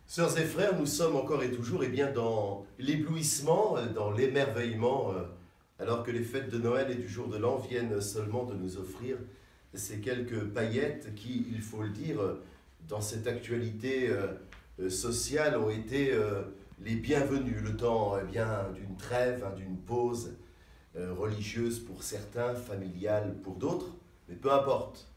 Sœurs et frères, nous sommes encore et toujours dans l'éblouissement, dans l'émerveillement, alors que les fêtes de Noël et du jour de l'an viennent seulement de nous offrir ces quelques paillettes qui, il faut le dire, dans cette actualité sociale ont été les bienvenus. Le temps d'une trêve, d'une pause religieuse pour certains, familiale pour d'autres, mais peu importe.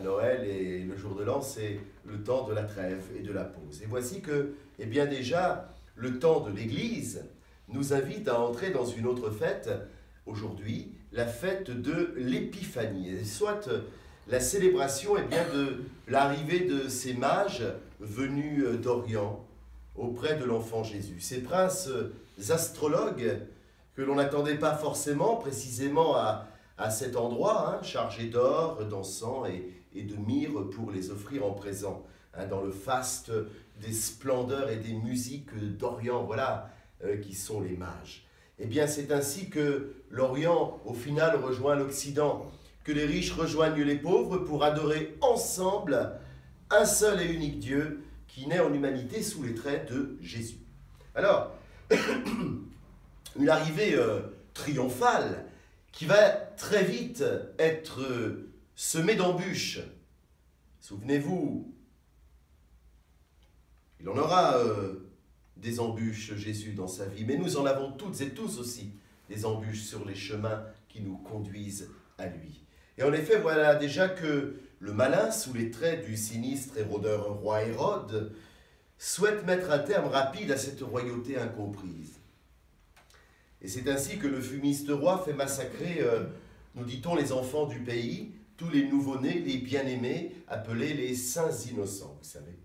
Noël et le jour de l'an, c'est le temps de la trêve et de la pause. Et voici que, déjà, le temps de l'Église nous invite à entrer dans une autre fête, aujourd'hui, la fête de l'Épiphanie, et soit la célébration de l'arrivée de ces mages venus d'Orient auprès de l'enfant Jésus. Ces princes astrologues que l'on n'attendait pas forcément précisément à cet endroit, chargé d'or, d'encens et de myrrhe pour les offrir en présent, dans le faste des splendeurs et des musiques d'Orient, voilà, qui sont les mages. Eh bien, c'est ainsi que l'Orient, au final, rejoint l'Occident, que les riches rejoignent les pauvres pour adorer ensemble un seul et unique Dieu qui naît en humanité sous les traits de Jésus. Alors, une arrivée triomphale qui va très vite être semé d'embûches. Souvenez-vous, il en aura des embûches, Jésus, dans sa vie, mais nous en avons toutes et tous aussi, des embûches sur les chemins qui nous conduisent à lui. Et en effet, voilà déjà que le malin, sous les traits du sinistre et rôdeur roi Hérode, souhaite mettre un terme rapide à cette royauté incomprise. Et c'est ainsi que le fumiste roi fait massacrer, nous dit-on, les enfants du pays, tous les nouveau-nés, les bien-aimés, appelés les saints innocents, vous savez.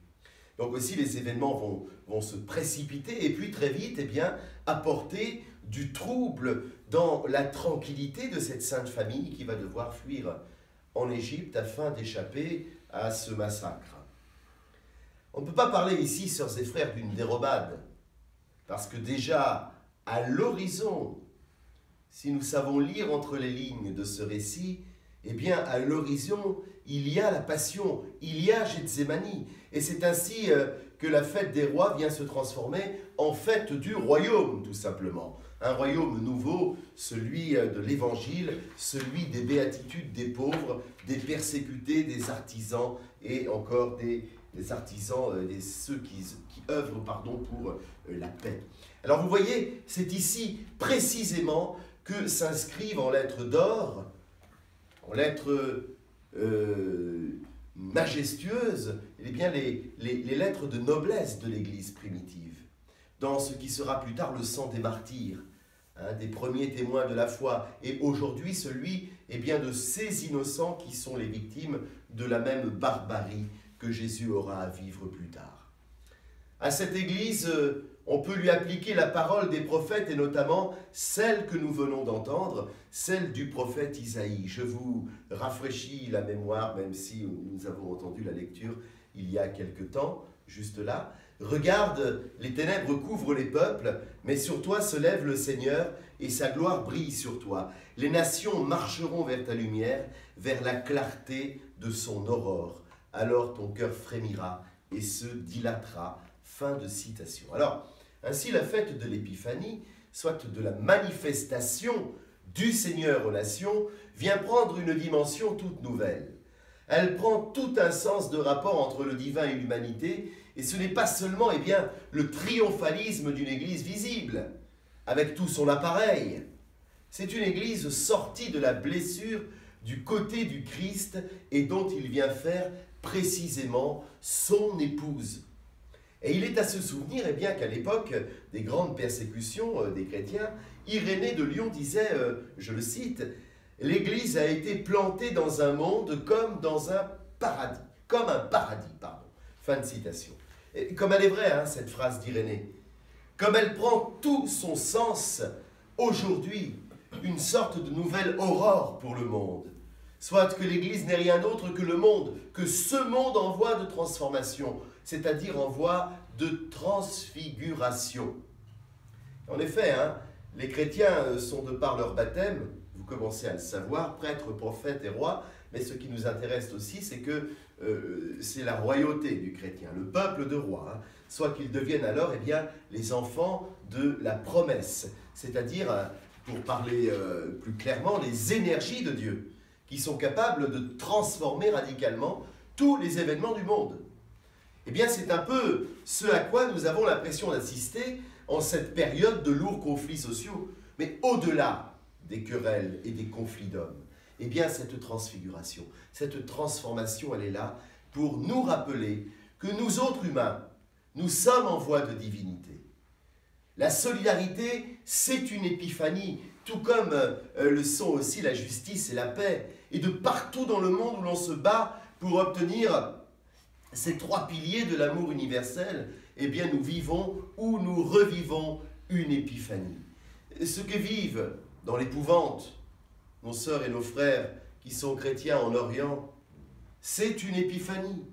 Donc aussi, les événements vont se précipiter et puis très vite, apporter du trouble dans la tranquillité de cette sainte famille qui va devoir fuir en Égypte afin d'échapper à ce massacre. On ne peut pas parler ici, sœurs et frères, d'une dérobade, parce que déjà, à l'horizon, si nous savons lire entre les lignes de ce récit, à l'horizon, il y a la passion, il y a Gethsémani. Et c'est ainsi que la fête des rois vient se transformer en fête du royaume, tout simplement. Un royaume nouveau, celui de l'Évangile, celui des béatitudes des pauvres, des persécutés, des artisans et encore des artisans, ceux qui œuvrent pour la paix. Alors vous voyez, c'est ici précisément que s'inscrivent en lettres d'or, en lettres majestueuses, les lettres de noblesse de l'Église primitive, dans ce qui sera plus tard le sang des martyrs, des premiers témoins de la foi, et aujourd'hui celui de ces innocents qui sont les victimes de la même barbarie que Jésus aura à vivre plus tard. À cette Église, on peut lui appliquer la parole des prophètes et notamment celle que nous venons d'entendre, celle du prophète Isaïe. Je vous rafraîchis la mémoire, même si nous avons entendu la lecture il y a quelque temps, juste là. Regarde, les ténèbres couvrent les peuples, mais sur toi se lève le Seigneur et sa gloire brille sur toi. Les nations marcheront vers ta lumière, vers la clarté de son aurore. Alors ton cœur frémira et se dilatera. Fin de citation. Alors, ainsi la fête de l'Épiphanie, soit de la manifestation du Seigneur aux nations, vient prendre une dimension toute nouvelle. Elle prend tout un sens de rapport entre le divin et l'humanité, et ce n'est pas seulement le triomphalisme d'une Église visible, avec tout son appareil. C'est une Église sortie de la blessure du côté du Christ et dont il vient faire précisément son épouse. Et il est à se souvenir qu'à l'époque des grandes persécutions des chrétiens, Irénée de Lyon disait, je le cite, « L'Église a été plantée dans un monde comme dans un paradis. » Comme un paradis, pardon. Fin de citation. Et comme elle est vraie, cette phrase d'Irénée. Comme elle prend tout son sens aujourd'hui, une sorte de nouvelle aurore pour le monde. Soit que l'Église n'est rien d'autre que le monde, que ce monde en voie de transformation, c'est-à-dire en voie de transfiguration. En effet, les chrétiens sont de par leur baptême, vous commencez à le savoir, prêtres, prophètes et rois, mais ce qui nous intéresse aussi, c'est que c'est la royauté du chrétien, le peuple de roi, hein, soit qu'ils deviennent alors les enfants de la promesse, c'est-à-dire, pour parler plus clairement, les énergies de Dieu, qui sont capables de transformer radicalement tous les événements du monde. Eh bien, c'est un peu ce à quoi nous avons l'impression d'assister en cette période de lourds conflits sociaux. Mais au-delà des querelles et des conflits d'hommes, eh bien, cette transfiguration, cette transformation, elle est là pour nous rappeler que nous autres humains, nous sommes en voie de divinité. La solidarité, c'est une épiphanie, tout comme le sont aussi la justice et la paix. Et de partout dans le monde où l'on se bat pour obtenir ces trois piliers de l'amour universel, eh bien nous vivons ou nous revivons une épiphanie. Ce que vivent dans l'épouvante nos sœurs et nos frères qui sont chrétiens en Orient, c'est une épiphanie.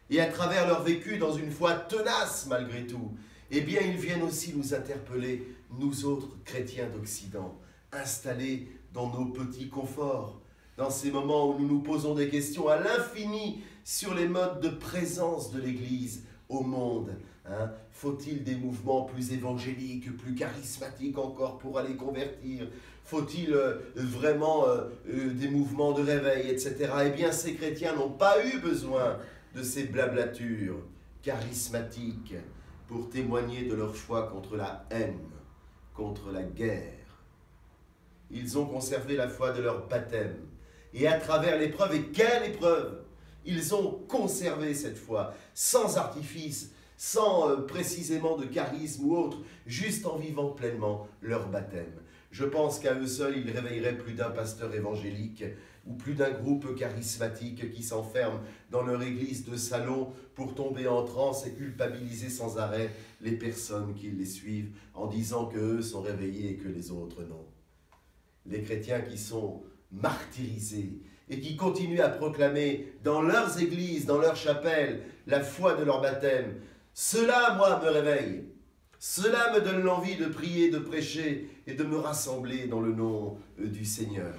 Et à travers leur vécu dans une foi tenace malgré tout, eh bien ils viennent aussi nous interpeller, nous autres chrétiens d'Occident, installés dans nos petits conforts, dans ces moments où nous nous posons des questions à l'infini sur les modes de présence de l'Église au monde. Hein? Faut-il des mouvements plus évangéliques, plus charismatiques encore pour aller convertir? Faut-il vraiment des mouvements de réveil, etc. Eh bien, ces chrétiens n'ont pas eu besoin de ces blablatures charismatiques pour témoigner de leur foi contre la haine, contre la guerre. Ils ont conservé la foi de leur baptême. Et à travers l'épreuve, et quelle épreuve! Ils ont conservé cette foi, sans artifice, sans précisément de charisme ou autre, juste en vivant pleinement leur baptême. Je pense qu'à eux seuls, ils réveilleraient plus d'un pasteur évangélique ou plus d'un groupe charismatique qui s'enferme dans leur église de salon pour tomber en transe et culpabiliser sans arrêt les personnes qui les suivent en disant qu'eux sont réveillés et que les autres non. Les chrétiens qui sont martyrisés et qui continuent à proclamer dans leurs églises, dans leurs chapelles, la foi de leur baptême, cela, moi, me réveille. Cela me donne l'envie de prier, de prêcher et de me rassembler dans le nom du Seigneur.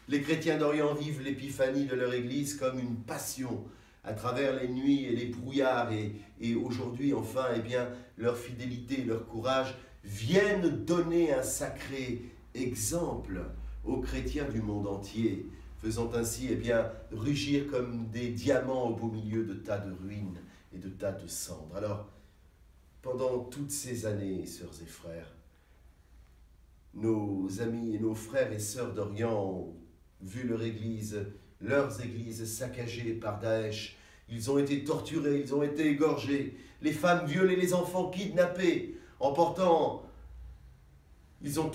Les chrétiens d'Orient vivent l'épiphanie de leur église comme une passion à travers les nuits et les brouillards et aujourd'hui, enfin, eh bien, leur fidélité et leur courage viennent donner un sacré exemple aux chrétiens du monde entier, faisant ainsi eh bien, rugir comme des diamants au beau milieu de tas de ruines et de tas de cendres. Alors, pendant toutes ces années, sœurs et frères, nos amis et nos frères et sœurs d'Orient ont vu leurs églises saccagées par Daesh. Ils ont été torturés, ils ont été égorgés, les femmes violées, les enfants kidnappés, ils ont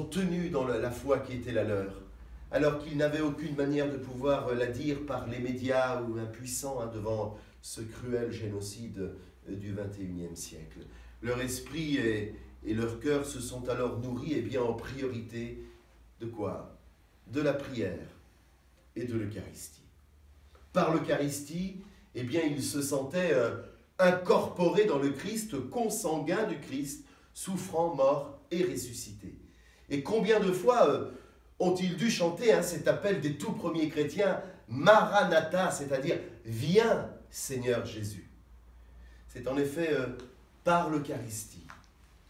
tenu dans la foi qui était la leur, alors qu'ils n'avaient aucune manière de pouvoir la dire par les médias ou impuissants devant ce cruel génocide du XXIe siècle. Leur esprit et leur cœur se sont alors nourris eh bien, en priorité de quoi? De la prière et de l'Eucharistie. Par l'Eucharistie, eh bien, ils se sentaient incorporés dans le Christ, consanguins du Christ, souffrant, mort et ressuscité. Et combien de fois ont-ils dû chanter cet appel des tout premiers chrétiens, Maranatha, c'est-à-dire « Viens, Seigneur Jésus ». C'est en effet par l'Eucharistie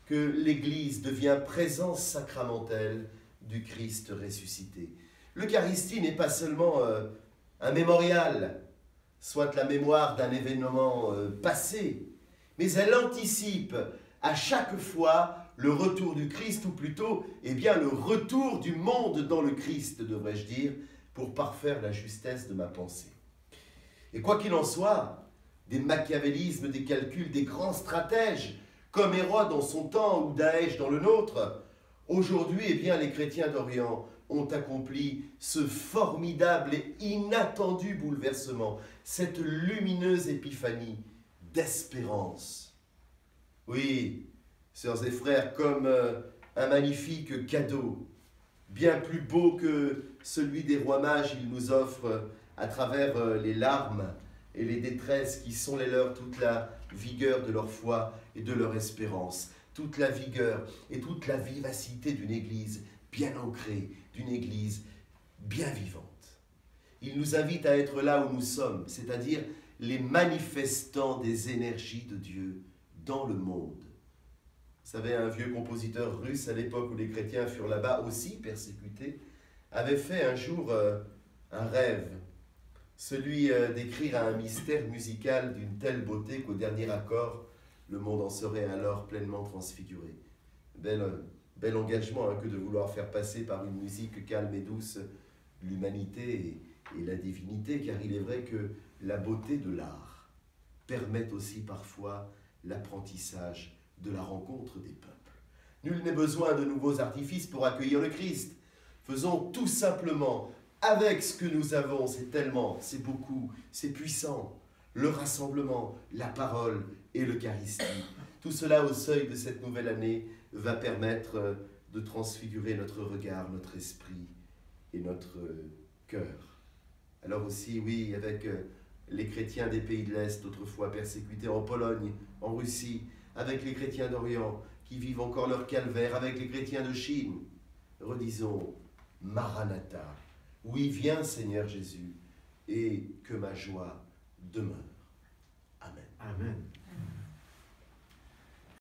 que l'Église devient présence sacramentelle du Christ ressuscité. L'Eucharistie n'est pas seulement un mémorial, soit la mémoire d'un événement passé, mais elle anticipe à chaque fois le retour du Christ, ou plutôt eh bien, le retour du monde dans le Christ, devrais-je dire, pour parfaire la justesse de ma pensée. Et quoi qu'il en soit, des machiavélismes, des calculs, des grands stratèges, comme Hérode en son temps ou Daesh dans le nôtre, aujourd'hui, eh bien, les chrétiens d'Orient ont accompli ce formidable et inattendu bouleversement, cette lumineuse épiphanie d'espérance. Oui, sœurs et frères, comme un magnifique cadeau, bien plus beau que celui des rois mages, ils nous offrent à travers les larmes et les détresses qui sont les leurs, toute la vigueur de leur foi et de leur espérance, toute la vigueur et toute la vivacité d'une Église bien ancrée, d'une Église bien vivante. Il nous invite à être là où nous sommes, c'est-à-dire les manifestants des énergies de Dieu dans le monde. Vous savez, un vieux compositeur russe, à l'époque où les chrétiens furent là-bas aussi persécutés, avait fait un jour un rêve, celui d'écrire un mystère musical d'une telle beauté qu'au dernier accord, le monde en serait alors pleinement transfiguré. Bel engagement que de vouloir faire passer par une musique calme et douce l'humanité et la divinité, car il est vrai que la beauté de l'art permet aussi parfois l'apprentissage de la rencontre des peuples. Nul n'est besoin de nouveaux artifices pour accueillir le Christ. Faisons tout simplement avec ce que nous avons, c'est beaucoup, c'est puissant. Le rassemblement, la parole et l'Eucharistie. Tout cela au seuil de cette nouvelle année va permettre de transfigurer notre regard, notre esprit et notre cœur. Alors aussi, oui, avec les chrétiens des pays de l'Est, autrefois persécutés en Pologne, en Russie, avec les chrétiens d'Orient qui vivent encore leur calvaire, avec les chrétiens de Chine, redisons Maranatha, oui, viens Seigneur Jésus, et que ma joie demeure. Amen. Amen.